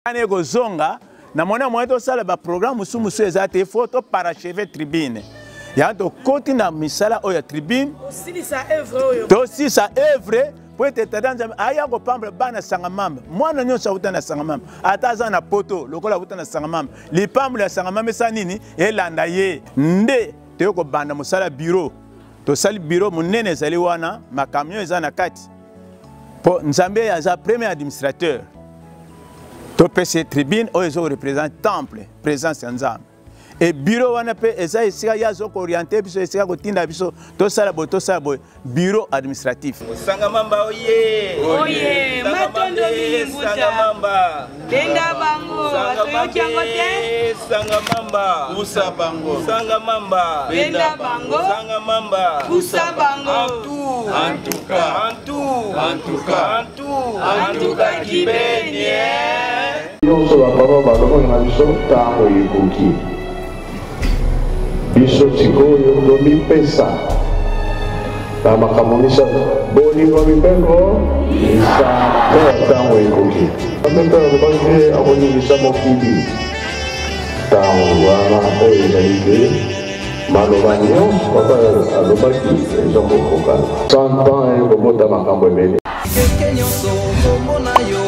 Ane gozonga na mona moto sala ba programme musu ezate photo parachever tribune. Ya to koti na misala oya tribune. Aussi sa œuvre oyo. To si sa œuvre pour être tendance aya go pambre bana sangamamba. Mwana nyonso uta na sangamamba. Ataza na poto lokola uta na sangamamba. Li pambre ya sangamamba sa nini elanda ye. Nde te ko banda musala bureau. To sali bureau munene zali wana makamyo eza na kati. Po Nzambe ya za premier administrateur. To PC tribune oyo représente temple présence Nzambe. Et bureau wana pe eza esika ya zo orienté biso esika ko tinda biso to sala bo bureau administratif. Sangamamba oye. Oye, matondo mbuta. Sangamamba. Benda bango, batoyo kiangote. Sangamamba. Usa bango. Sangamamba. Benda bango. Sangamamba. Usa bango. Antuka kibenye. Nyonso bapapa balongo na biso ntango ekoki biso sikoyo tomipesa na makambo misato bolingo mipeko isa mpe ntango ekoki amempe alobaki akoningisa mokili ntango wana oyo ezali te maloba nyonso papa alobaki eza kokoka 100 ans ekobota makambo ebele keke nyonso komona yo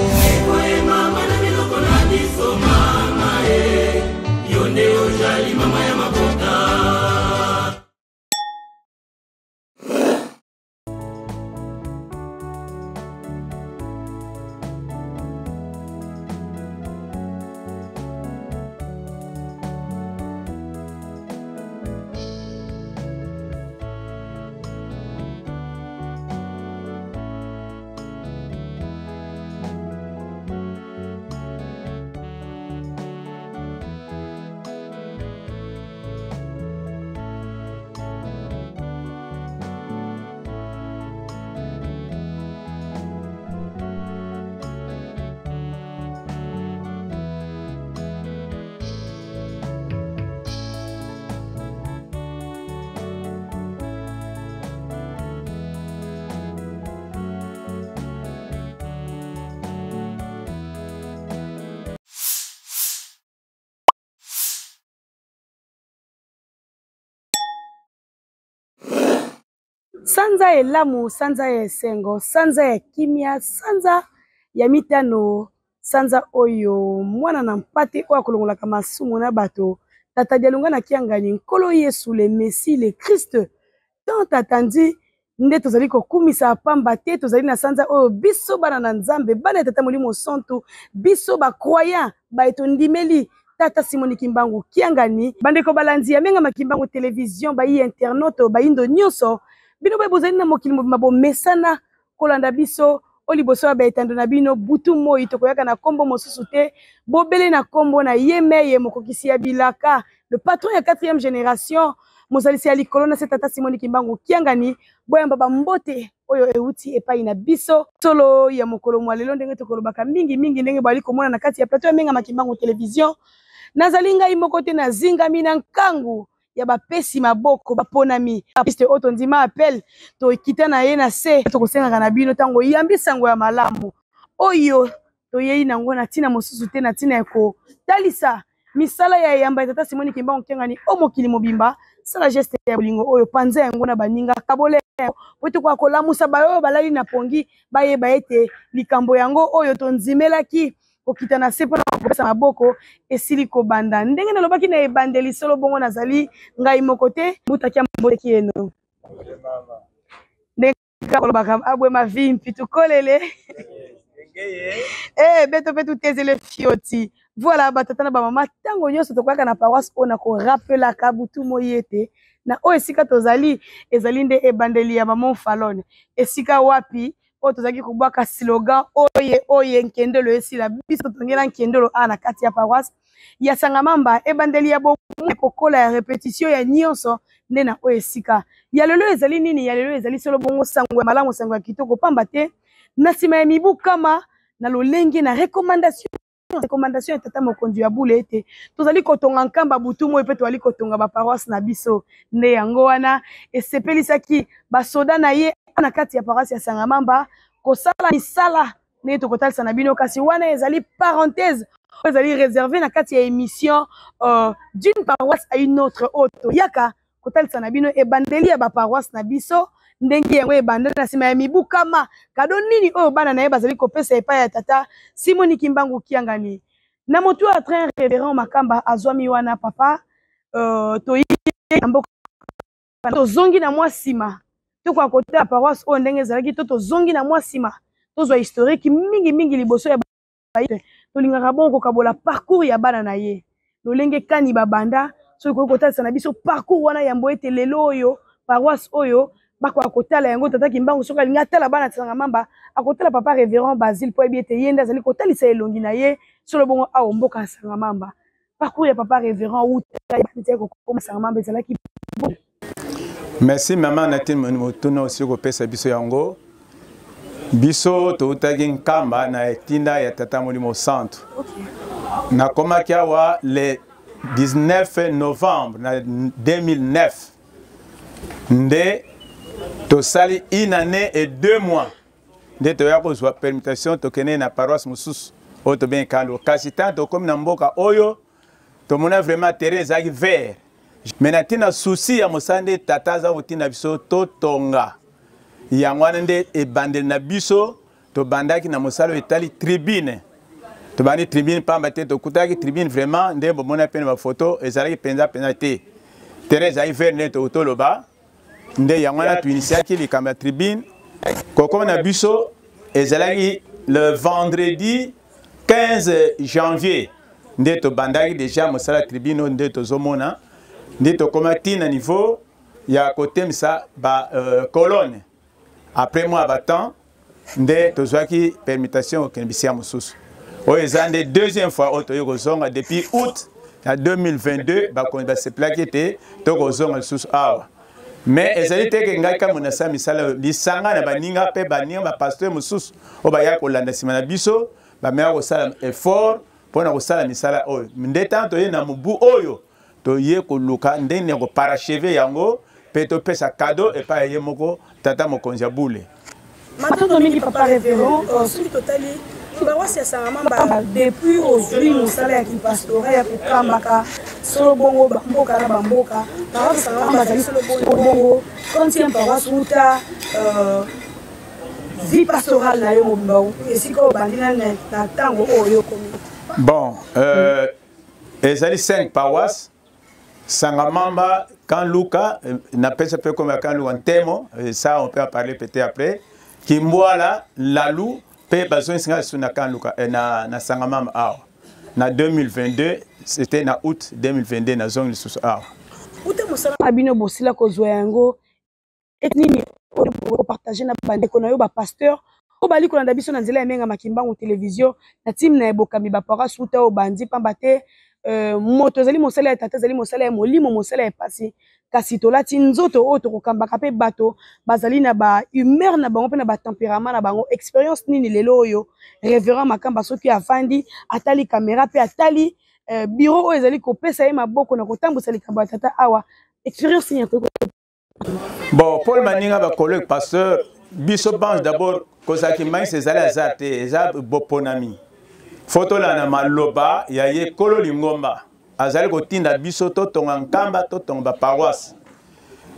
Sanza ya lamu, sanza ya sengo, sanza ya kimia, sanza ya mitano, sanza oyo mwana na mpate oyo akolongola masumu na bato tata dialunga na kiangani nkolo Yesu le Messie le Christ tant attendu nde tozali kokumisa pamba te tozali na sanza oyo biso bana na Nzambe bana tata molimo santu biso ba croyant ba etondimeli tata Simoni Kimbangu kiangani bandeko balandi ya menga makimbangu télévision ba yi internaute ba indo nyonso bino ba bozali na mokili mabo mesana kolanda biso oliboso ba etando na bino butu moi tokoyaka na kombo mosusu te bobele na kombo na yemeye mokokisi ya bilaka le patron ya 4e génération mozalisi ya likolo na tata Simoni Kimbangu kiangani boyamba ba mbote oyo euti epai na biso solo ya mokolo mwa lelo ndenge tokolobaka mingi ndenge bali komona na kati ya plateau ya menga makimbangu télévision nazalinga imokote na zinga mina nkangu ya bapesi maboko baponami apiste oto ndima appel to kita na ye na se to kosenga na bino tango yambisango ya malamu oyo to yei nango na tina mosusu te na tina eko talisa misala ya yamba tata Simoni Kimbangu kiangani o mokili mobimba sala geste ya bolingo oyo panza yango na baninga kabole poto kwa kolamusa bayo balali na pongi baye baete likambo yango oyo to nzimelaki kokita na se pona kopesa maboko esili ko banda ndenge nalobaki na ebandeli solo bongo nazali ngai mokote butaki ya mboteki eno ndenge kolobaka abwe mavi mpitu kolele beto petu tezele fioti voilà batata na ba mama tango nyonso tokwaka na paroisse ona ko rappela ka butu moyete na o esika tozali ezali nde ebandeli ya maman Falone esika wapi o tozaki kubwaka slogan oye nkendelo esila biso tongela nkendelo na kati ya paroisse ya Sangamamba ebandeli ya bomu kokola ya répétition ya nyonso nde na o esika ya lelo ezali nini ya lelo ezali solo bongo sango ya malamu sango ya kitoko pamba te na sima ya mibu kama na lolenge na recommandation ya tata mokonzi ya bule ete tozali kotonga nkamba butu moi pe tozali kotonga ba paroisse na biso nde yango wana esepelisaki basoda na ye na kati ya paroisse ya Sangamamba kosala misala ne tokotalisa na bino kasi wana ezali parenthèse Vous allez réserver na kati ya émission d'une paroisse à une autre autre. Yaka kotal sanabino e bandeli ya ba paroisse na biso ndenge yango e bandeli na sima ya mibu kama kado nini oyo bana na ye bazali kopesa epai ya tata Simoni Kimbangu Kiangani. Na motu a train révérend Makamba azwami wana papa toyi mboka to zongi na mwa sima. To kwa côté ya paroisse o ndenge ezalaki to zongi na mwa sima. Tozwa historique mingi liboso ya tolingaka bon kokabola parcours ya bana na ye lolenge kani babanda soki kokotalisa na biso parcours wana yambo ete lelo oyo paroisse oyo bakoka kotala yango tata Kimbangu soki alingi atala bana tisanga mamba akotala papa révérend Basile po yebi ete ye nde azali kotalisa elongi na ye solo bongo awo mboka ya sanga mamba parcours ya papa révérend uta kokoma sanga mamba ezalaki bon. Merci maman Natine motuna aussi kopesa biso yango. Biso toutaki nkamba na etinda ya tata Molimo centre. Na komaki awa le 19 novembre na 2009. Nde tosali une année et 2 mois. Nde toya kozwa permutation tokene na paroisse mususu oyo tobengi kando. Kasi tant tokomi na mboka oyo tomona vraiment terrain ezalaki vert. Mais na tina souci ya mosande tata aza kotinda biso totonga. Yangwana nde ebandeli na biso to bandaki na mosalo etali tribune to bandi tribune pamba te to kutaki tribune vraiment nde bomona pene ba photo ezalaki penza te Teresa hiver nde to toloba nde yangwana tu initiaki likambo ya tribune koko na biso ezalaki le vendredi 15 janvier nde to bandaki déjà mosala tribune nde to zomona nde to komati na niveau ya kotemisa ba colonne. Après moi, battant, nde tozwaki permutation au Kenbisia Moussus. Oyezande deuxième fois au Toyozonga depuis août 2022, bakonba se plaquete Tokozonga sous awa. Mais ezali teke ngaka monasa misala lisanga na baninga pe baninga ba pasteur Moussus obaya kolanda simana biso ba meya ko sala effort pona ko sala misala oyo. Ndeta to ye na mubu oyo to ye ko luka ndene ko parachever yango peto pesa cadeau et pas yemoko tata mokonzi boule. Maintenant mingi papa révérend sur totali paroisse ya Sangamamba depuis aujourd'hui nous sala ya pastoral ya kokambaka solo bongo mboka na bamboka paroisse Sangamamba zali solo bongo combien paroisse uta vie pastorale na yo mobimba esiko bandina na tango oyo komi. Bon ezali 5 paroisses Sangamamba, quand Luka, n'appelle ça peu comme quand Luka Temo, ça on peut en parler peut-être après. Kimboala, Lalou, peut besoin de sur quand Luka na Sangamamba awa. Na 2022, c'était na août 2022 na zone sous awa. Ute musala abino bosila kozwa yango etnini o partager na bande ko na yo ba pasteur o bali ko na biso na nzela ya menga makimbangu télévision na team na ebokami ba paroisse uta o bandi pambate moto zali mosala ya tata zali mosala ya molimo mosala ya pasi kasi tolati nzoto oyo tokokambaka pe bato bazali na ba humeur na bango pe na ba tempérament na bango expérience nini lelo oyo révérend Makamba soki afandi atali caméra pe atali bureau oyo ezali kopesa ye maboko na kotambusa likambo ya tata awa expérience nini ko. Bon Paul Maninga ba collègue pasteur biso pense d'abord kozaki mai ezali azate eza boponami. Photo la na maloba ya ye kolo lingomba azali kotinda biso to tonga nkamba to tonga paroisse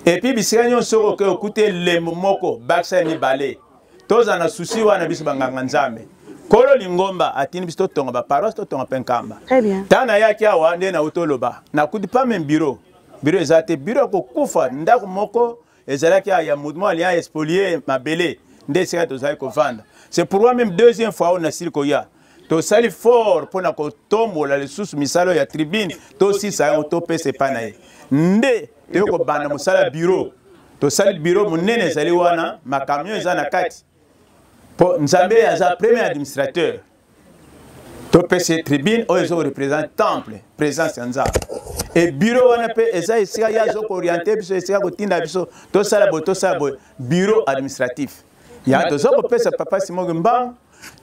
et puis bisika nyonso ko okute lembo moko baksa ni balé toza na souci wana biso banganga nzambe kolo lingomba atini biso to tonga paroisse to tonga penkamba. Très bien. Tana yaki awa nde na utoloba na kuti pas même bureau ezate bureau ko kufa ndako moko ezalaki ya mouvement alliance expolier mabele nde sika tozali ko vanda. C'est pourquoi même deuxième fois on a silikoya to sali fort pona ko tombola le sous misalo ya tribune to si sa to pese panaye nde te ko bana musala bureau to sali bureau munene sali wana makamyo eza na kati po nzambe aza premier administrateur to pese tribune o ezo représente temple présence nza et bureau wana pe eza esika ya zo ko orienter biso esika ko tinda biso to sala bo bureau administratif ya to zo ko pese papa Simon Mbang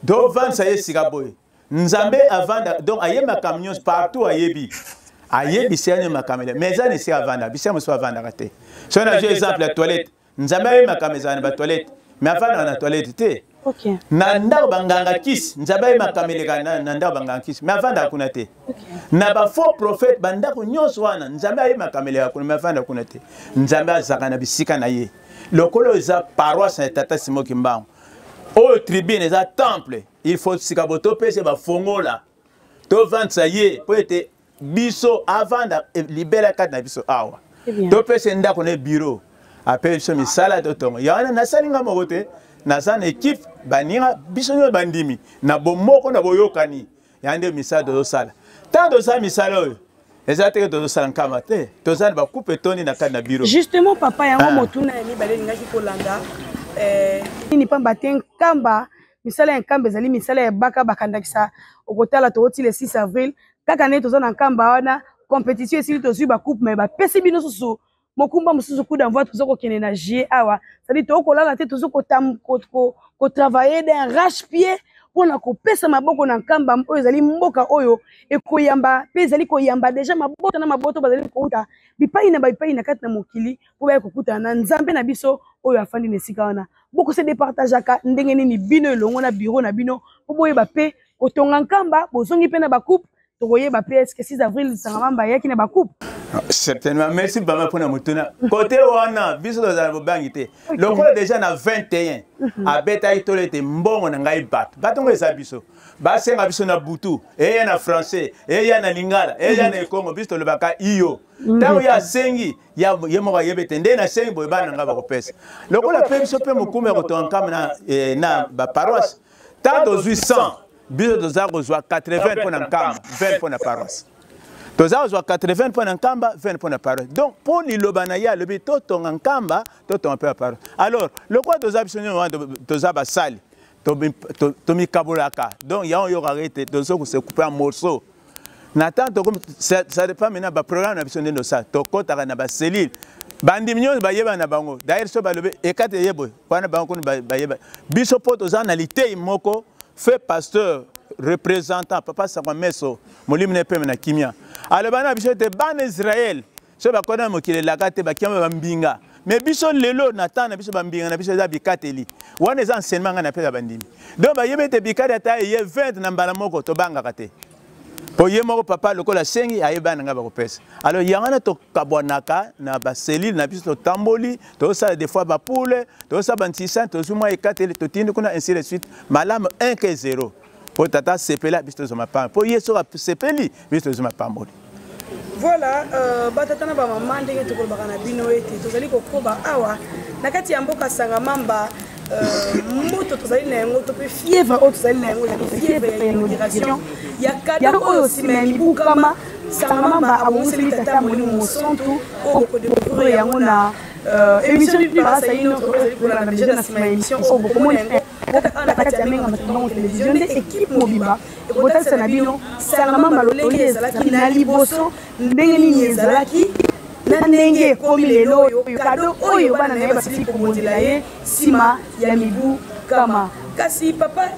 do vendre ça yesika boy nzambe avanda donc ayema camions partout ayebi c'est ma caméra mais ça ne c'est avanda bisia mo so avanda raté so na exemple la toilette nzambe ayema caméra na toilette mais avant na toilette té OK. Na ndako banganga kisi nzaba makameleka na ndako banganga kisi mais avant kuna te. Na ba faux prophète bandako nyonso wana nzaba makameleka kuna mais avant kuna te. Nzaba azaka na bisika na ye. Lokolo eza paroisse na tata Simon Kimbangu. O tribune eza temple, il faut sikaboto pese ba fongola. To vendre ça y pour être biso avant de libérer carte na biso awa. To pese ndako na bureau. Appelle biso misala to tongo. Yana na salinga mogote. Na san équipe banira biso nyo bandimi na bomoko na boyokani yande misala do sala tant do sa misala oyo ezate do sala nkama te to sala ba coupe toni na kana bureau justement papa yango motuna ya mibale ngaki kolanda ni pamba ten kamba misala ya kamba ezali misala ya baka bakandakisa okotala to oti le 6 avril kaka ne to na kamba wana compétition esili to zui ba coupe mais ba pesi bino susu mokumba mususu coup d'envoi tout ko kene na j awa ça dit to ko la tête tout ko travailler d'un rache-pied pour na ko pesa maboko na kamba oyo ezali mboka oyo e ko yamba pe ezali ko yamba déjà maboko na maboto bazali ko uta bipai na kati na mokili po ba ko kuta na nzambe na biso oyo afandi na sika wana boko se départageaka ndenge nini bino elongo na bureau na bino po boye ba pe ko tonga kamba bozongi pe na ba coupe to koye ba pe est-ce que 6 avril sangamamba yaki na ba coupe. Certainement, merci Bama pour nous tenir. Côté wana, biso dans la bangité. Le col déjà na 21. A beta itole te mbongo na ngai bat. Batongo eza biso. Ba senga biso na butu, e ya na français, e ya na lingala, e ya na kongo biso le baka iyo. Tango ya sengi, ya yemo ga yebete ndé na sengi boy bana nga ba ko pesa. Le col pe biso pe mukume ko tonkam na ba paroisse. Tant 800, biso doza ko 80 pour na nkam, 20 pour na paroisse. Toza ozwa 80 points en kamba, 20 points en parole. Donc pour l'Ilobanaya, le bito ton en kamba, ton peu à parole. Alors, le quoi toza bisonyo toza basali, tomi kabolaka. Donc il y a un arrêté, tozo ko se couper en morceaux. Nathan ça dépend maintenant ba programme na bisonyo de ça. To kota na ba cellule. Bandi minyo ba yeba na bango. D'ailleurs so ba lobe ekate yebo, pana bango ba yeba. Biso poto za na lité moko fait pasteur représentant papa Samameso molimne pe na kimia alors bana biso te ban Israël so ba kona mokile la kate ba kiama bambinga mais biso lelo natana biso bambinga na biso za bikateli wana za enseignement nga na pe bandimi donc ba yebete bikata ta ye 20 na mbala moko to banga kate po ye moko papa lokola sengi ayebana nga ba kopesa alors yangana to kabwanaka na ba cellule na biso to tamboli to ça des fois ba poule to ça bantisa to zuma ekateli to tindi kuna ainsi de suite malama 1-0 pour tata sepela bisto zoma pa pour yeso sepeli bisto zoma pa mboli voilà batata na ba mama ndenge to kolbaka na bino ete tozali kokoba awa na kati ya mboka Sangamamba moto tozali na yango to pe fièvre o tozali na yango la fièvre ya inauguration ya kado oyo sima libukama Sangamamba abonseli tata molimo mosantu o ko découvrir yango na émission du basa ino to kolala na déjà na sima émission o ko mo yango kaka kati ya menga matanga télévision de équipe mobimba e botasa na bino Sangamamba lolenge ezalaki na liboso ndenge nini ezalaki na ndenge komi lelo oyo kado oyo bana na ye basili komondela ye sima ya mibu kama kasi papa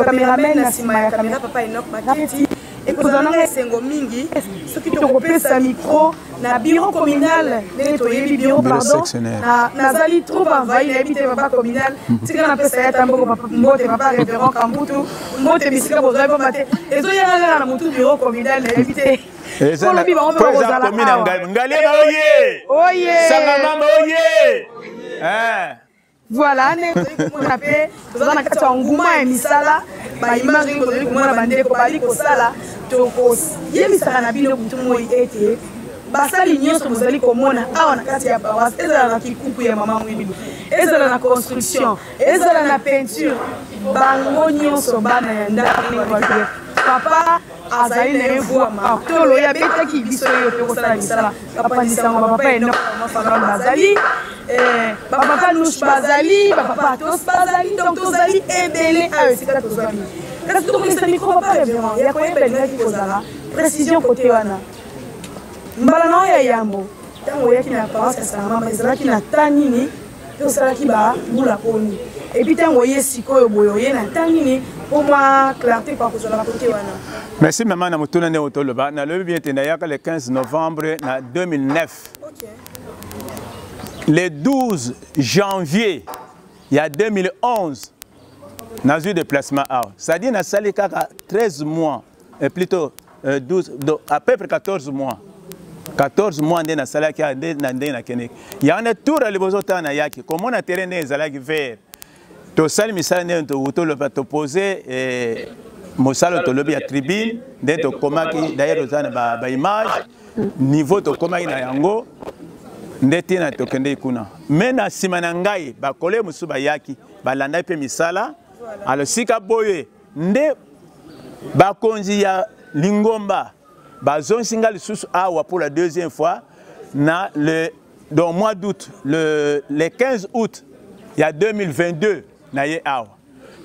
cameraman na sima ya camera papa Enoch Makiti ekozananga esengo mingi soki tokopesa micro na bureau communal ndenge toyebi bureau pardon nazali trop envahi nayebi te papa communal tika napesa ya tamboko mbote papa révérend Kambutu mbote bisika bozali pamba te ezoyanga kaka na motu bureau communal nayebi te kolobi bango mpe bakozala awa Ngaliema oye Sangamamba oye voilà ndenge tozali komona mpe toza na kati ya nguma ya misala baimage ndenge tozali komona bandeko bali kosala tokoyemisaka na bino butu moi ete basali nyonso bozali komona awa na kati ya paroisse ezala na kikuku ya mama mwindu ezala na construction ezala na peinture bango nyonso bana ya ndako ndenge papa azali na evwama tolo ya betaki biso oyo tokosala misala papa ndisango bapapa Enoch mafagano bazali bapapa Nush bazali bapapa Atos bazali donc tozali ebele ayo esika tozwami kasi tokomisa micro papa révérend ya koyeba elingaki kozala précision kote wana mbala na oyo ya yambo ntango oyaki na paroisse ya Sangamamba ezalaki na ta nini pe osalaki bambula poni epuis ntango oye sikoyo boye oye na ta nini pour moi clarté kwa kozala kote wana. Merci maman na mutuna ne otoloba na lobi bien tendayaka le 15 novembre na 2009. OK. Le 12 janvier il y a 2011 Dans un déplacement, ça dit que 13 mois, et plutôt 12, à peu près 14 mois. 14 mois dans la salle qui a des il y a un tour à l'ébosota na yaki. Comment on a terrain des alagues verts. To sal misal ne to le pas poser et mosalo to lobby à tribune d'être comment qui d'ailleurs aux ba image niveau to comment na yango ndeti na to kende kuna. Mais na simana ngai ba kole musuba yaki ba landa pe misala alors sika boye nde ba konzi ya Lingomba Bazon singal sous awa pour la deuxième fois dans le mois d'août le 15 août il y a 2022 na ye awa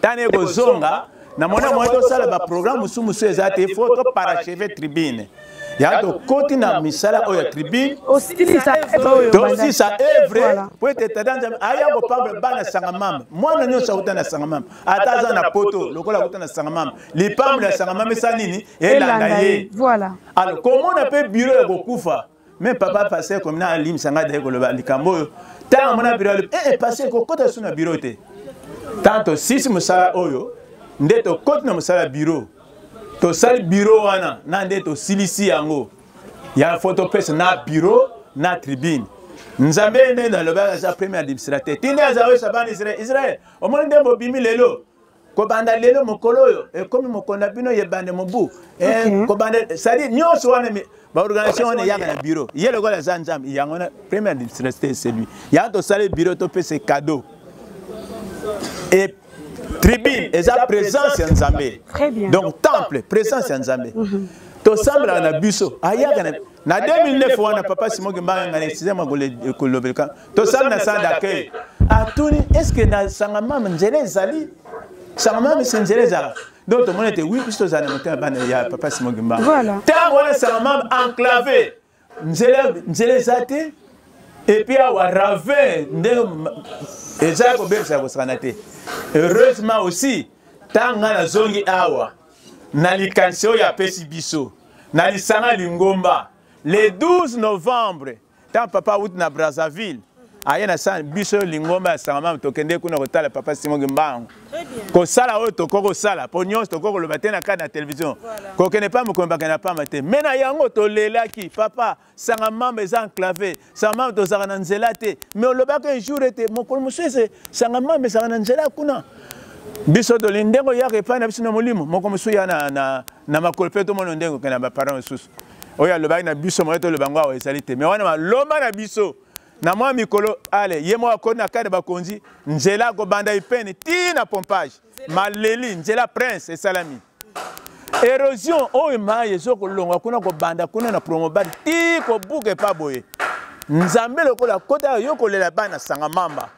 tane go zonga na mona moto sala ba programme musu ezate photo parachever tribune ya to koti na misala o ya tribune aussi ça œuvre pour être dans aya go pambe bana sangamam mwana nyo sauta na sangamam ataza na poto lokola kuta na sangamam li pambe na sangamam sanini elanda ye voilà alors comment on appelle bureau go kufa mais papa passé comme na lim sanga de ko lo likambo tant mona bureau passé ko kota suna bureau te tanto sisi musala oyo ndeto koti na musala bureau to sal bureau wana na ndeto silisi yango ya photo presse na bureau na tribune nzambe ne na loba za premier administrateur tinda za we sabani Israël o mo ndembo bimi lelo ko banda lelo mokolo yo e komi mokonda bino ye bande mobu ko banda sadi nyonso wana ba organisation wana yaka na bureau yelo ko la zanjam yango na premier administrateur c'est lui ya to sal bureau to pese cadeau et tribune et sa présence en Zambé. Très bien. Donc temple, présence en Zambé. To sambla na biso ayaka na 2009 wana papa Simon Gimba ngane sizema ko lobelka. To sambla na salle d'accueil. Atuni est-ce que na sangama nzele zali? Sangama nzele zala. Donc tout le monde était oui puisque ça na bana ya papa Simon Gimba. Voilà. Tant wana sangama enclavé. Nzele zate et puis awa ravin et ça ko bebsa ko sanate. Heureusement aussi, tant na zongi awa, na likansio ya pesi biso, na lisanga lingomba, le 12 novembre, tant papa out na Brazzaville, aya na san biso lingomba sangama tokende kuna kotala papa Simon Gimbango. Très bien. Ko sala o to ko sala, ponios to ko lo batena ka na télévision. Ko kene pas mo komba kana pas mate. Mena yango to lelaki papa sangama mes enclavé, sangama to zana nzela te. Mais o lo ba que jour était mo ko musese sangama mes zana nzela kuna. Biso to lindengo ya ke pa na biso na molimo, mo ko musu ya na makolpe to mo ndengo kana ba parents susu. Oya lo ba na biso mo to lo bangwa o esalite. Mais wana loma na biso na mwa mikolo ale yemo akona kade bakonzi nzela ko banda ipene ti na pompage maleli nzela prince et salami érosion o ma yeso ko longa kuna ko banda kuna na promobad ti ko buke pa boye nzambe lokola kota yo ko lela bana sanga mamba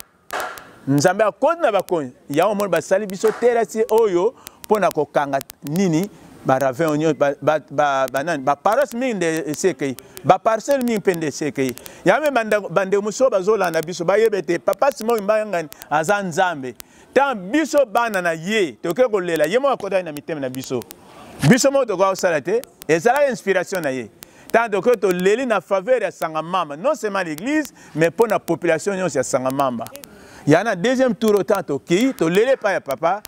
nzambe akona na bakonzi ya o mo basali biso terasi oyo pona ko kanga nini ba ravin onyo ba paras minde sekei ba parcelle minde pende sekei ya me bande muso bazola na biso ba yebete papa Simon Mbangani aza nzambe tant biso bana na ye to ke ko lela yemo akoda na miteme na biso mo to go salate ezala inspiration na ye tant que to leli na faveur ya Sangamamba non seulement l'église mais pour la population ya Sangamamba ya na deuxième tour autant to ki to lele pa ya papa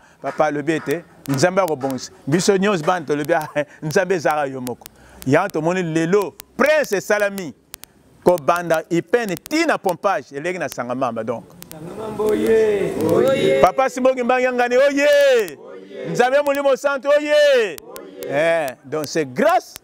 le bete nzambe ko bonsi biso nyos ban to le bia nzambe zara yomoko ya to moni lelo prince salami ko banda ipene tina pompage eleki na Sangamamba donc papa Simon Gimba ngani oye nzambe mulimo santo oye donc c'est grâce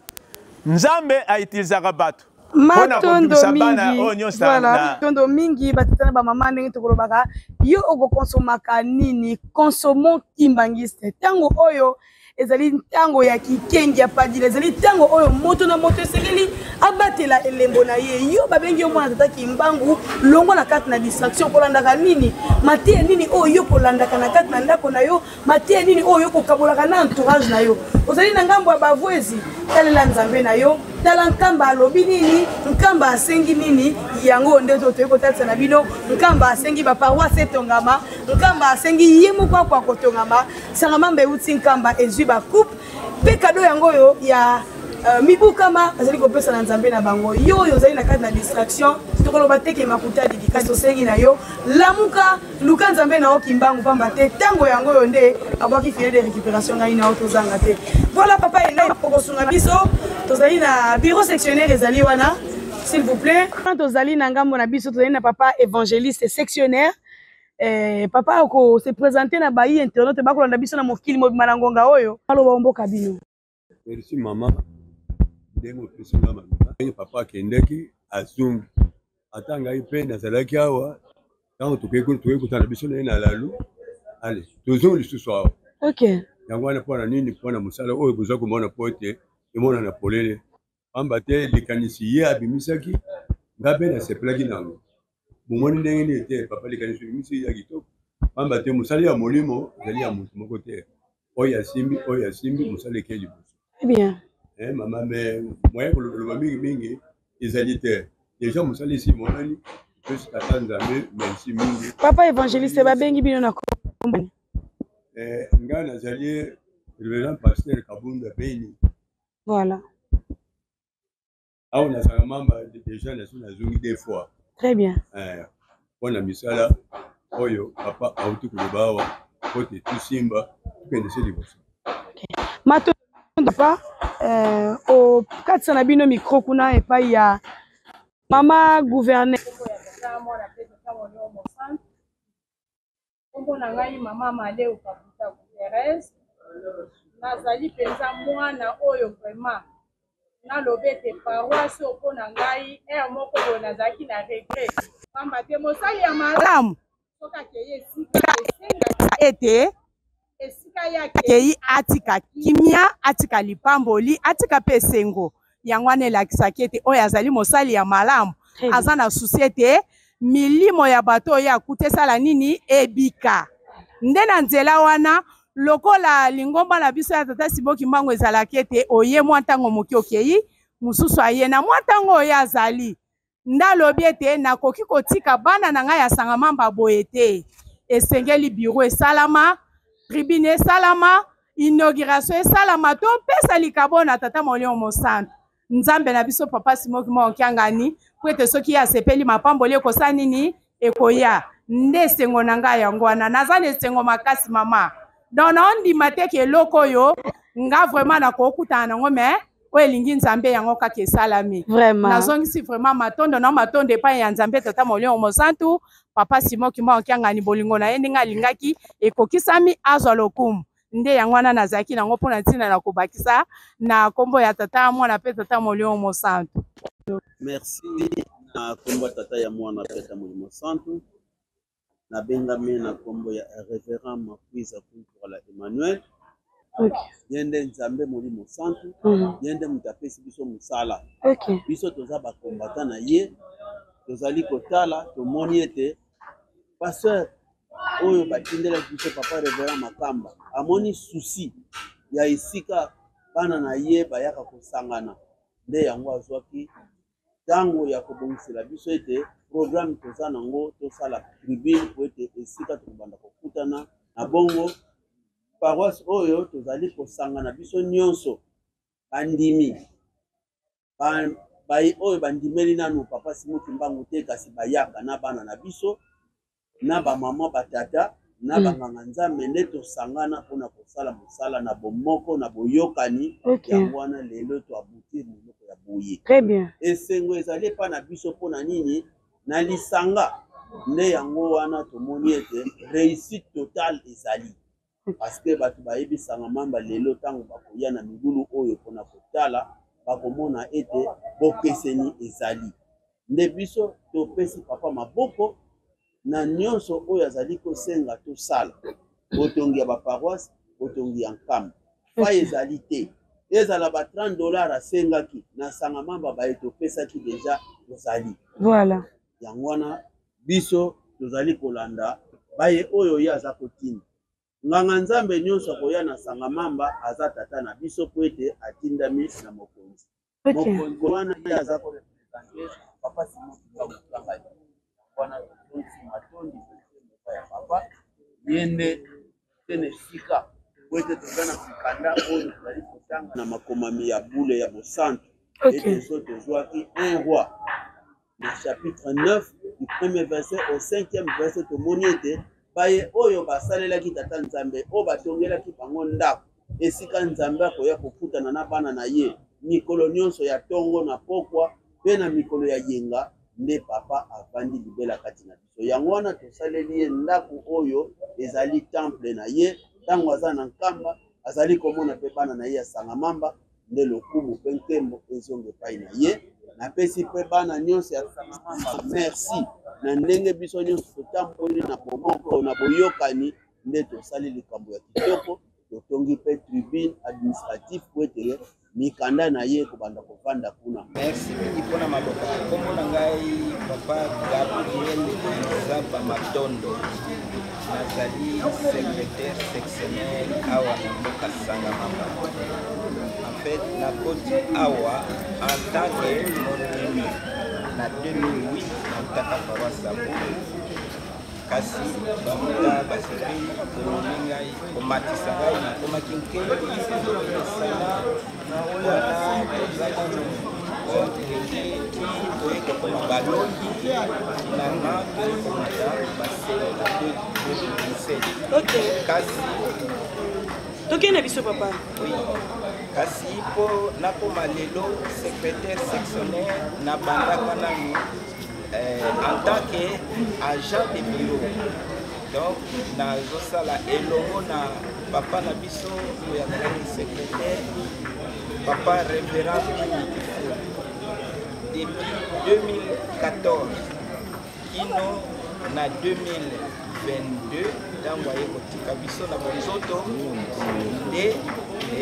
nzambe a utilisé bato matondo mingi voilà matondo mingi batana ba mama ndenge tokolobaka yo oko consomaka nini consommons kimbangiste tango oyo ezali tango ya kikengi ya padile ezali tango oyo moto na moto esengeli abatela elembo na ye yo babengi yo mwana tata kimbangu longo na kati na distraction kolandaka nini matie nini oyo yo kolandaka na kati na ndako na yo matie nini oyo kokabolaka na entourage na yo ozali na ngambo ya bavwezi talela nzambe na yo tala nkamba alobi nini nkamba asengi nini yango nde totoyi kotatisa na bino nkamba asengi baparoise etongama nkamba asengi ye moko kwa kotongama Sangamamba euti nkamba ezwi ba coupe pe kado yango yo ya mibu kama azali kopesa na nzambe na bango yo yo zali na kati na distraction tokoloba teke makuta dédicace tosengi na yo lamuka luka nzambe na okimbangu pamba te tango yango yo nde abwaki filet de récupération ngai na tozanga te voilà papa enda okosunga biso tozali na bureau sectionnaire ezali wana s'il vous plaît tozali na ngambo na biso tozali na papa évangéliste sectionnaire papa oko se présenter na bayi internet bakolanda biso na mokili mobima na ngonga oyo aloba mboka bino. Merci maman. Ndengo pesi nga mama. Papa akendeki azungi. Ata ngai mpe nazalaki awa ntango tokekutana biso na ye na lalu. Allez, tozongi lisusu awa. Ok. Yango wana mpona nini mpona mosala oyo boza komona po ete emonana polele. Pamba te likanisi ye abimisaki nga mpe nasepelaki nango. Bomoni ndenge nini ete papa likanisi abimisi ya kitoko. Pamba te mosala ya molimo ezali ya moto moko te. Oyo asimbi mosala eke liboso. Très bien. Maman, mais moi, le mingi, ils allaient déjà, mon salut ici, mon ami, je suis à Tanzanie, merci mingi. Papa évangéliste, va bien guider na compagnie. Nga nazali, le pasteur Kabunda Beni. Voilà. Ah, on a sa maman déjà na zungi des fois. Très bien. On a mis ça là, oyo, papa, a outu kulebawa, kote tu simba, tu peux laisser les boss. Mato papa au katsa na bino micro kuna epai ya mama gouverneur kombo na ngai mama Maleu Kabuta Guterres nazali penza mwana oyo vraiment nalobete paroisse opo na ngai moko boye nazalaki na regret pamba te mosali ya malamu soki akeye esika esengaki ete esika yake atika kimia atika lipamboli atika pe sengo yango wana elakisaki ete oyo azali mosali ya malamu aza na susiete milimo ya bato oyo akutesala nini ebika nde na nzela wana lokola lingomba na biso ya tata Siboki Mbango ezalaki ete oye mwa ntango moki okei mosusu aye na mwa ntango oyo azali ndalobi ete nakoki kotika bana na ngai ya sanga mamba boye te esengeli biro esalama tribune salama inauguration salama to pesa likabo na tata Molio Mosantu nzambe na biso papa Simoki Mwaokiangani po ete soki asepeli mapamboli ekosa nini ekoya nde sengo na ngai yango wana naza na esengo makasi mama donc naondima te ke eloko oyo nga vraiment nakokutana nango mais oyo elingi nzambe yango kaka esalami nazongisi vraiment matondo epai ya nzambe tata Molio Mosantu papa Simoki Mwaokiangani bolingo na ye ndenge alingaki ekokisami azwa lokumu nde yango wana nazalaki nango mpona ntina na kobakisa na kombo ya tata mwana mpe tata Molio Mosantu. Merci na kombo tata ya mwana mpe tata Molio Mosantu na bengame na kombo ya révérend Makuiza Kultura Emmanuel yende nzambe Molio Mosantu yende mutapesi biso musala biso toza bakombata na ye tozali kotala tomoni ete pasteur oyo batindela biso papa révérend Makamba amoni souci ya esika bana na ye bayaka kosangana nde yango azwaki tango ya kobongisela biso ete programme toza nango tosala tribune po ete esika tokobanda kokutana na bongo paroisse oyo tozali kosangana biso nyonso bandimi oyo bandimeli nanu papa Simoki Mbango te kasi bayaka na bana na biso na bamama batata na banganga nzambe nde tosangana mpona kosala mosala na bomoko na boyokani yango wana lelo toabuti miloko ya boye esengo ezali epa na biso mpona nini na lisanga nde yango wana tomoni ete réussite totale ezali parce que bato bayebisanga mamba lelo ntango bakoya na milulu oyo mpona kotala bakomona ete bokeseni ezali nde biso topesi papa maboko na nyonso oyo azali kosenga tosala botongi ya baparoisse botongi ya nkamba fa ezali te ezala ba $30 asengaki na sanga mamba baye topesaki deja tozali voilà yango wana biso tozali kolanda baye oyo ye aza kotinda nganga nzambe nyonso akoya na sanga mamba aza tata na biso po ete atindami na mokonzi mokonzi wana ye aza korepresente papa Simoki Mbango wana matondi ya papa yende tene sika po ete toza na mikanda oyo tozali na makomami ya boule ya bosantu Ok. et des autres joies qui un roi na chapitre 9 du premier verset au 5e verset tomoni ete baye oyo basalelaki tata nzambe oyo batongelaki bango ndako esika nzambe akoya kokutana na bana na ye mikolo nyonso ya tongo na pokwa mpe na mikolo ya yenga nde papa avandi libela kati na biso yango wana tosaleli ye ndako oyo ezali temple na ye ntango aza na nkamba azali komona mpe bana na ye ya sangamamba nde lokumu mpe nkembo ezonga epai na ye napesi mpe bana nyonso ya sangamamba merci na ndenge biso nyonso totamboli na bomoko na boyokani nde tosali likambo ya kitoko totongi mpe tribune administratif po ete mikanda na ye kobanda kovanda kuna. Merci mingi mpona maloba. Kombo na ngai papa Gabriel Zaba Matondo. Nazali secrétaire sectionnel awa na mboka Sangamamba. En fait, nakoti awa en tant que mononimi na 2008 nataka paroisse Zabou. Kasi bamuta basepeli komoni ngai komatisa ngai nakomaki nkeli esala wana tozalaki okenge toyekokoma balongi finalema toyekomata basele na 2017 kasi tokende biso papa kasi mpo nakoma lelo secrétaire sectionnaire nabandaka nanu en tant qu'agent de bureau. Donc, nazosala elongo na papa na biso ya secrétaire, papa révérend depuis 2014 kino na 2022 ntango aye kotika biso na bonzoto nde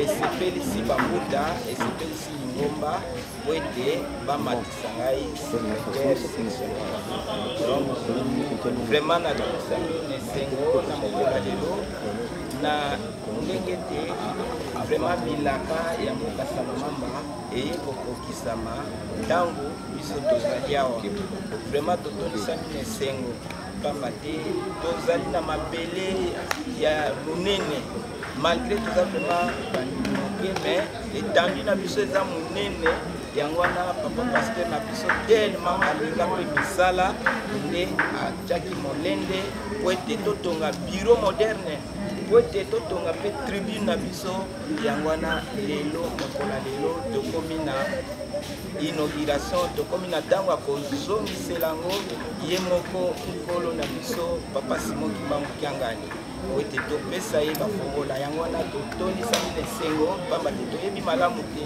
esepelisi bambuta esepelisi lingomba po ete bamatisa ngai vraiment natosali esengo na mokolo lelo na ndenge te vraiment bilaka ya mboka Sangamamba eye kokokisama ntango biso tozali awa vraiment totonisami na esengo pamba te tozali na mabele ya monene malgré toza vraiment bandimoke mais etendu na biso eza monene yango wana papa pasteur na biso tellement alinga mpe misala nde atiaki molende po ete totonga bureau moderne po ete totonga mpe tribune na biso yango wana lelo mokola lelo tokomi na inauguration tokomi na ntango ya kozongisela yango ye moko nkolo na biso papa Simon Kimbangu Kiangani po ete topesa ye bafongola yango wana totonisami na esengo pamba te toyebi malamu te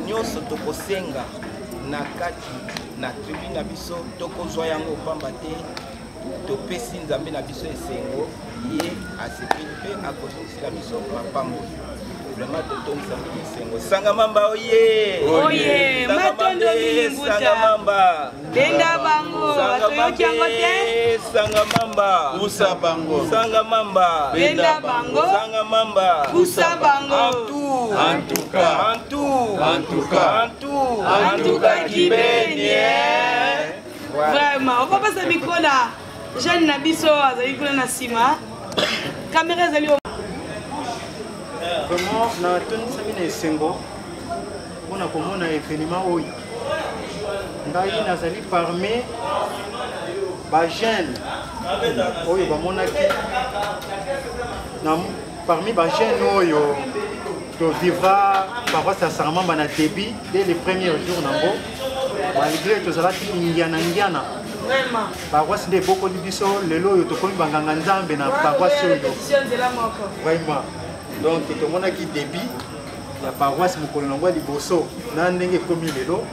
nyonso tokosenga na kati na tribune na biso tokozwa yango pamba te topesi nzambe na biso esengo ye asepeli mpe akozongisela biso mapambo vraiment totonisami na esengo Sangamamba oye oye Matondo Milimbuta Sangamamba benga bango toyoki yango te Sangamamba Usa bango Sangamamba benga bango Sangamamba kusa bango en tout cas Kibeni vraiment okopesa mikro na jeune na biso azali kuna na nsima kamera ezali vraiment na tonisami na esengo mpona komona événement oyo ngai nazali parmi bajeune oyo bamonaki parmi bajeune oyo tovivra paroisse ya Sangamamba na début dès les premiers jours nango malgré tozalaki ngiana paroisse nde ebokoli biso lelo oyo tokomi banganga nzambe na paroisse oyo vraiment donc tomonaki début ya paroisse mokolo nango ya liboso na ndenge ekomi lelo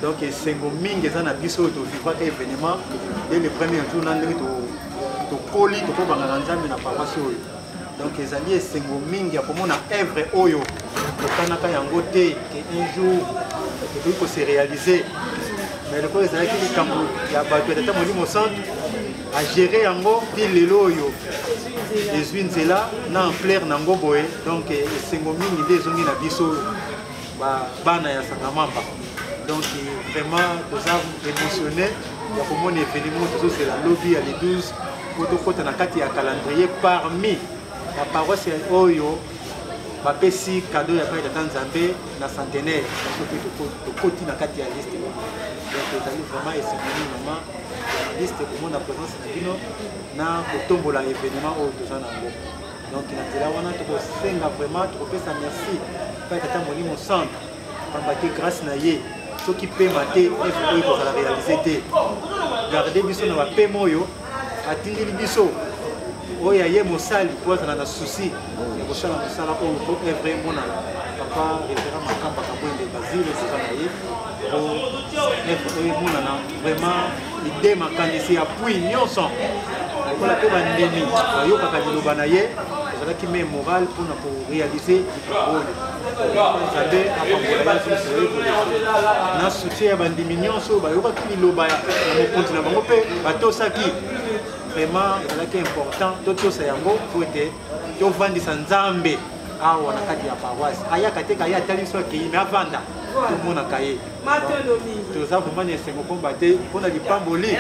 donc esengo mingi eza na biso oyo tovivraka événement dès le premier jour na ndenge tokoli tokobanganga nzambe na paroisse oyo donc ezali esengo mingi ya komona œuvre oyo tokanaka yango te ke un jour tokoki kose réaliser mais lokola ezalaki likambo ya bato ya tata molimo centre agere yango mpe lelo oyo ezwi nzela na ampleur nango boye donc esengo mingi nde ezongi na biso bana ya Sangamamba donc vraiment toza émotionné ya komona événement tozozela lobi ya le 12 po tokota na kati ya calendrier parmi la paroisse oyo bapesi cadeau ya pai tata nzambe na centenaire soki tokoti na kati ya liste donc ezali vraiment esengeli mama ya liste komona présence na bino na kotombola événement oyo toza nango donc na nzela wana tokosenga vraiment tokopesa merci pai tata molimo centre pamba te grâce na ye soki pema te oyo kozala réalise te garde biso na bapema oyo atindeli biso oyo aye mosali po azala na souci ya kosala mosala oyo po evre emonana papa référent makamba kabwende basile eza na ye po evre oyo emonana vraiment ide makanisi ya pui nyonso lokola mpe bandemi bayokaka liloba na ye ezalaki me moral mpona koréalise likambo oyo nzambe apambola ye zosoye na soutien ya bandimi nyonso bayokaki liloba na mokonzi na bango mpe batosaki vraiment ezalaki important totosa yango po ete tovandisa nzambe awa na kati ya paroisse ayaka te kaye atali biso akei me avanda tomonaka ye toza vraiment na esengo komba te mpona lipamboli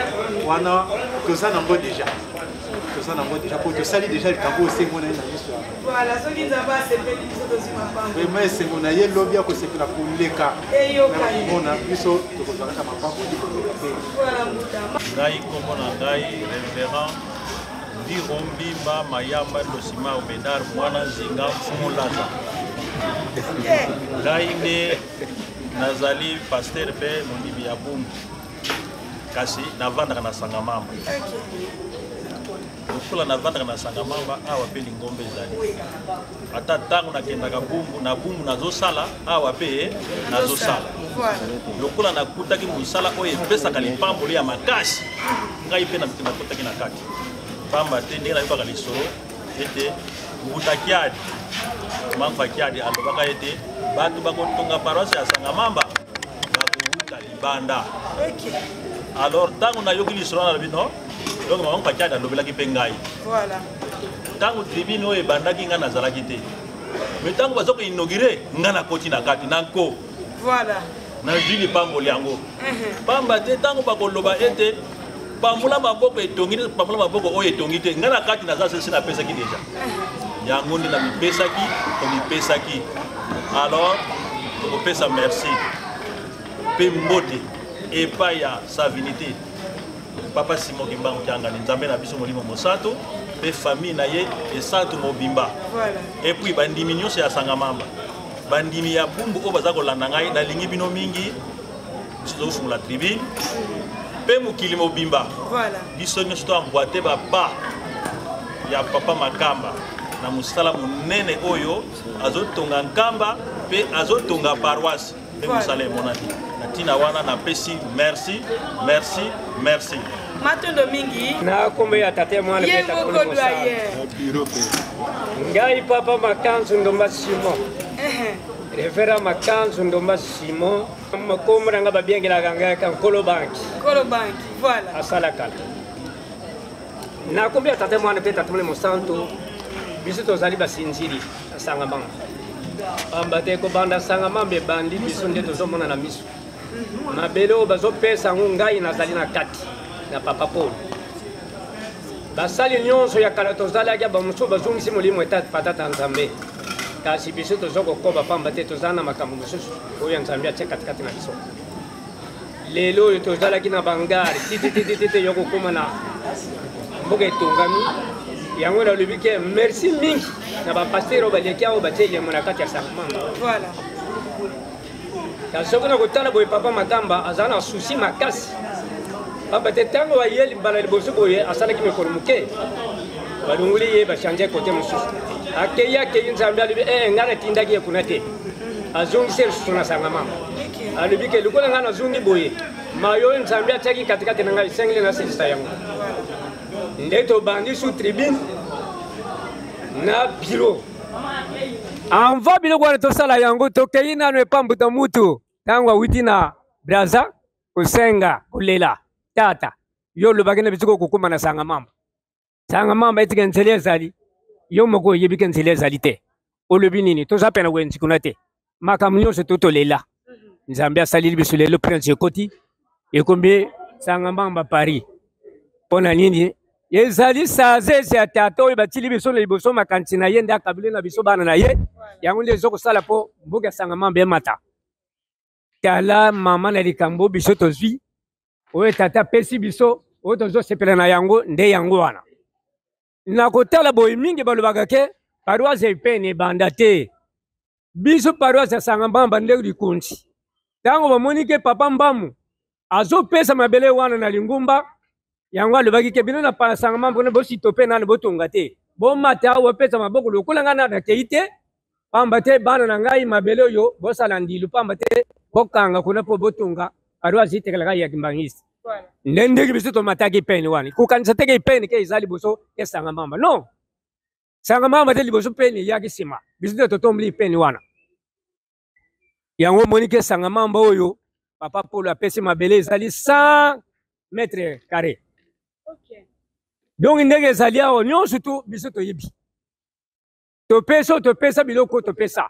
wana toza nango déjà po tosali déjà likambo osengo na ye na miso vraiment esengo na ye lobi akosepela koleka mona biso tokozalaka makambo ngai kombo na ngai révérend Mbimba Mayamba Losima Obedar mwana zinga mfumu laza ngai nde nazali pasteur pe mondimi ya Bumbu kasi navandaka na Sangamamba lokola navandaka na Sangamamba awa pe lingombe ezali ata ntango nakendaka Bumbu nazosala awa pe nazosala lokola nakutaki mosala oyo epesaka lipamboli ya makasi ngai pe nakutaki na kati pamba te ndenge nayebaka lisolo ete mbutakiadi manfakiadi alobaka ete bato bakotonga paroisse ya Sangamamba bakowuta libanda alors ntango nayoki lisolo na lobi no donc manfakiadi alobelaki mpe ngai ntango tribune oyo ebandaki ngai nazalaki te me ntango baza koinogire ngai nakoti na kati na nko nazwi lipamboli yango pamba te ntango bakoloba ete pambola maboko etongi pambola maboko oyo etongi te ngai na kati naza sesi napesaki deja yango nde tomipesaki alors tokopesa merci mpe mbote epai ya savinité papa Simon Kimbangu Kiangani nzambe na biso molimo mosantu mpe famille na ye esantu mobimba epuis bandimi nyonso ya Sangamamba bandimi ya Bumbu oyo baza kolanda ngai nalingi bino mingi biso tozofungola tribune mpe mokili mobimba biso nyonso toambwate bapa ya papa Makamba na mosala monene oyo azotonga nkamba mpe azotonga paroisse mpe mosala emonani na ntina wana napesi merci matondo mingi na kombo ya tate mwana ye moko doyen ngai papa Makanzu Ndomba Simon Révérend Makanzu Ndomba Simon makombo nanga babengelaka ngai ka Nkolo Banki voilà asala kala na kombo ya tate mwana mpe tate molimo santo biso tozali basinzili na Sangamamba pamba te kobanda Sangamamba ebandi biso nde tozomona na miso mabele oyo bazopesa yango ngai nazali na kati na papa Paul basali nyonso ya kala tozalaki bamosusu bazongisi molimo eta patata nzambe kasi biso tozokokoba pamba te tozala na makambo mosusu oyo nzambe atia katikati na biso lelo oyo tozalaki na bangare titititite yokokoma na mboka etongami yango nalobi ke merci mingi na bapaster oyo baleki awo batie elemo na kati ya Sangamamba kasi soki na kotala boye papa Makamba azala na susi makasi papa te ntango bayeli mbala liboso boye asalaki mikolo moke balongoli ye bachange kote mosusu akei nzambe alobi ngai natindaki ye kuna te azongisi lisusu na Sangamamba alobi ke lokola ngai nazongi boye mayo oyo nzambe atiaki katikati na ngai esengeli nasilisa yango nde tobandi su tribune na biro anva biloko wana tosala yango tokei nano epambuta mutu ntango awuti na braza kosenga kolela tata yo olobaki na biso kokokoma na Sangamamba etika nzela ezali yo moko oyebi ke nzela ezali te olobi nini toza pena wenzi kuna te makambo nyonso totolela nzambe asaleli biso lelo prince ekoti ekombi Sangamamba Paris mpona nini ezali saze ya tata oyo batili biso na liboso makanisi na ye nde akabili na biso bana na ye yango nde ezokosala mpo mboka Sangamamba emata tala mama na likambo biso tozwi oyo tata apesi biso oyo tozosepela na yango nde yango wana na kotala boye mingi balobaka ke paroisse epene ebanda te biso paroisse ya Sangamamba nde likonzi ntango bamoni ke papa Mbamu azopesa mabele wana na lingumba yango alobaki ke bino na Sangamamba mpona bositope nani botonga te bomata bopesa maboko lokola ngai na nakei te pamba te bana na ngai mabele oyo bosala ndilu pamba te bokanga kuna mpo botonga paroisse itekelaka ya kimbangisi nde ndenge biso tomataki pene wana kokanisa teke ipene ke eza liboso ya Sangamamba non Sangamamba te liboso pene eyaki nsima biso te totomboli pene wana yango omoni ke Sangamamba oyo papa Polo apesi mabele ezali 100 mètres carrés donc ndenge ezali awa nyonso tu biso toyebi topesa biloko topesa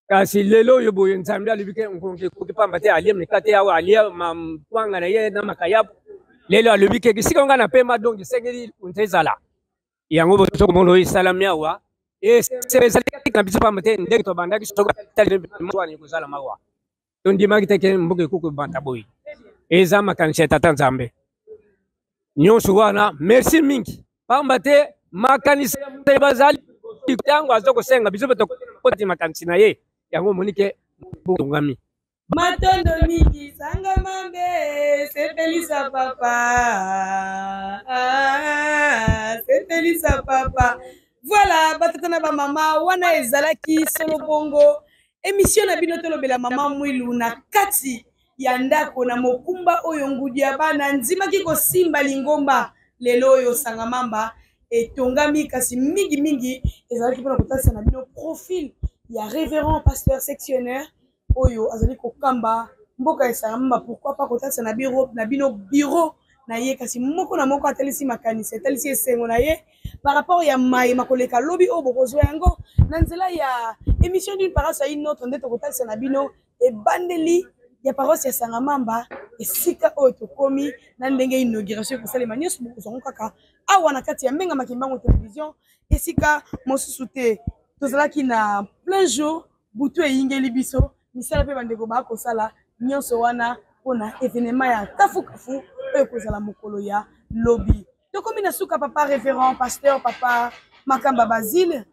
kasi lelo oyo boye Nzambe alobi ke nkonge ekoki pamba te alie meka te awa alia mapwanga na ye na makayabu lelo alobi ke esika nga na pema donc esengeli nze ezala yango bozokomona oyo esalami awa ezali na biso pamba te ndenge tobandaki sokoani kozala mawa tondimaki te ke mboka ekoki kobanda boye eza makanisi ya tata Nzambe nyonso wana merci mingi pamba te makanisi bazali ntango azokosenga biso tokoti makanisi na ye yango omoni ke botongami matondo mingi Sangamambe sepelisa papa sepelisa papa voilà batata na bamama wana ezalaki solo bongo émission na bino tolobela mama Mwilu na kati ya ndako na mokumba oyo ngudi ya bana nzimaki kosimba lingomba lelo oyo Sangamamba etongami kasi mingi ezalaki mpona kotalisa na bino profil ya révérend pasteur sectionnaire oyo azali kokamba mboka ya Sangamamba pourquoi pas kotalisa na bino bureau na ye kasi moko na moko atalisi makanisi atalisi esengo na ye par rapport ya mai makoleka lobi oyo bokozwa yango na nzela ya émission d'une paroisse à une autre nde tokotalisa na bino ebandeli ya paroisse ya Sangamamba esika oyo tokomi na ndenge inauguration ekosalema nyonso bokozwango kaka awa na kati ya Mbenga Makimbango télévision esika mosusu te tozalaki na plein jour butu eyingeli biso misala mpe bandeko bakosala nyonso wana mpona événement ya kafukafu oyo kozala mokolo ya lobi tokomi na suka papa révérend pasteur papa Makamba Basile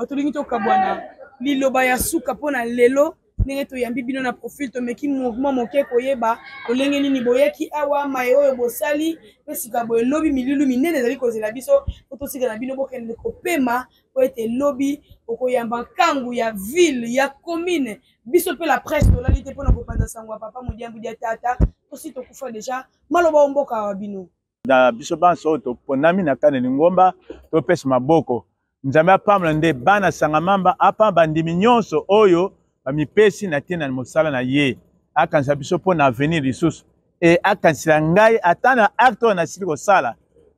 tolingi tokabwana liloba ya suka mpona lelo ndenge toyambi bino na profil tomeki mouvement moke koyeba tolenge nini boyeki awa mai oyo bosali mpe sika boye lobi milulu minene ezali kozela biso po tosika na bino bokende kopema po ete lobi okoyamba nkangu ya ville ya commune biso mpe la presse tolali te mpona kopanza sango ya papa Modiambu dia tata tosi tokufa deja maloba omboka wa bino na biso banso oyo topondami na kane lingomba topesa maboko Nzambe apambola nde bana Sangamamba apamba ndimi nyonso oyo bamipesi na tie na mosala na ye akanisa biso mpo na avenir lisusu e akanisila ngai ata na acte oyo nasili kosala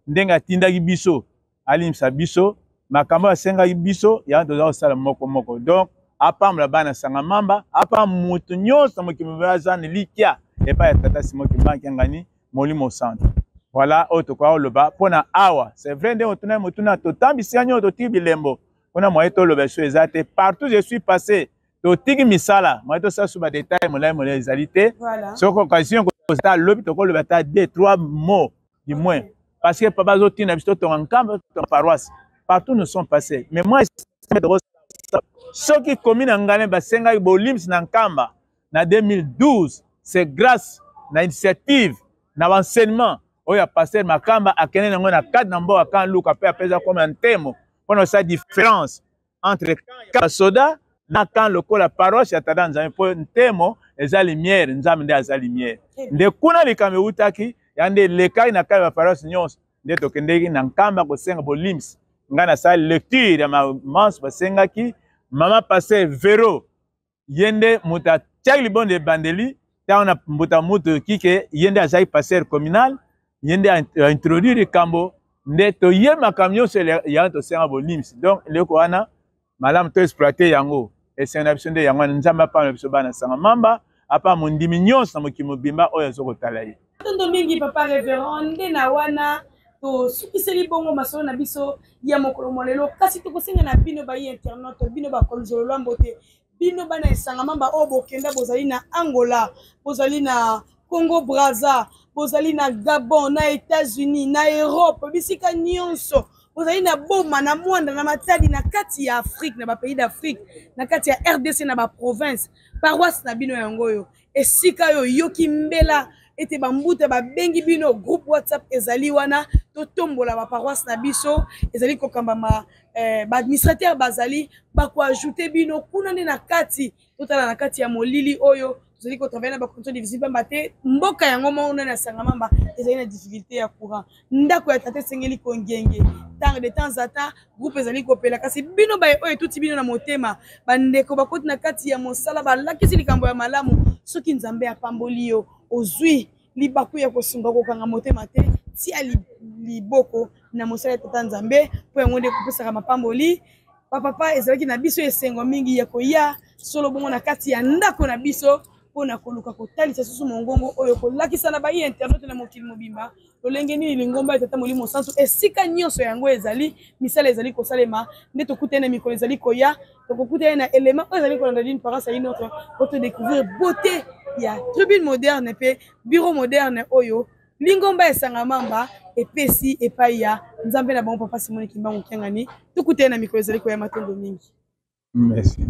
ndenge atindaki biso alimisa biso makambo asengaki biso yango toza kosala moko donc apambola bana Sangamamba apa mutu nyonso mokili aza na likia epai ya tata Simon Kimbangu ngani Molimo Centre voilà oyo tokoka koloba mpona awa c'est vrai nde otuna motuna totambisi ya nyonso totiki bilembo mpona moye toloba so eza te partout je suis passé totiki misala moye tosala so badetail molai ezali te soki occasion kozata lobi tokoloba ata 2-3 mots du moins parce que papa azotina biso totonga nkamba totonga paroisse partout nous sommes passés mais moi soki komi na ngane basengaki bolimisi na nkamba na 2012 c'est grâce na initiative na enseignement oyo pasteur Makamba akende nango na cadre na mboka kan luka pe apesa comme un thème mpona sa différence entre camp soda na camp lokola paroisse ya tata Nzambe po ntemo eza lumière Nzambe nde aza lumière nde kuna likambo eutaki ya nde lekaki na kati ya paroisse nyonso nde tokendeki na nkamba kosenga bolimisi ngai nasali lecture ya mamanso basengaki mama pasteur Vero ye nde moto atiaki libondo ebandeli ntango na mbuta mutu kike ye nde azalaki pasteur communal ye nde introduire likambo nde toyemaka nyonso yango tosenga bolimisi donc eloko wana malamu to exploite yango esenga na biso nde yango wana Nzambe apambola biso bana Sangamamba apa mondimi nyonso na mokili mobimba oyo azokotala ye tondo mingi papa révérend nde na wana to sukiseli bongo masolo na biso ya mokolo molelo kasi tokosenga na bino ba internet bino ba konzolo mbote bino bana esanga mamba o bokenda bozali na Angola bozali na Congo Brazza bozali na Gabon na États-Unis na Europe bisika nyonso bozali na boma na mwanda na matadi na kati ya Afrique na ba pays d'Afrique na kati ya RDC na ba province paroisse na bino yango yo esika yo yoki mbela ete bambuta ba bengi bino groupe WhatsApp ezali wana to tombola ba paroisse na biso ezali kokamba ba administrateur bazali ba ko ajouter bino kuna na kati totala na kati ya molili oyo ezali ko travailler na ba contrôle divisible mbate mboka yango mona na sanga mamba ezali na difficulté ya courant ndako ya tate sengeli ko ngenge tant de temps à temps groupe ezali ko pela kasi bino ba oyo tuti bino na motema bandeko bakoti na kati ya mosala ba lakisi likambo ya malamu soki nzambe apamboli yo ozwi libaku ya kosunga kokanga motema te ti ali liboko na mosala tata nzambe po yango nde kopesaka mapamboli papa ezalaki na biso esengo mingi ya koya solo bongo na kati ya ndako na biso pona koluka kotalisa susu mongongo oyo kolakisa na ba internet na mokili mobimba lolenge nini lingomba tata molimo sansu esika nyonso yango ezali misala ezali kosalema nde tokutana mikolo ezali koya tokutana na élément oyo ezali kolanda d'une parence à une autre pour te découvrir beauté ya tribune moderne pe bureau moderne oyo lingomba esanga mamba epesi epai ya nzambe na bango papa Simon Kimbangu Kiangani tukutana na mikolo ezali koya matondo mingi. Merci.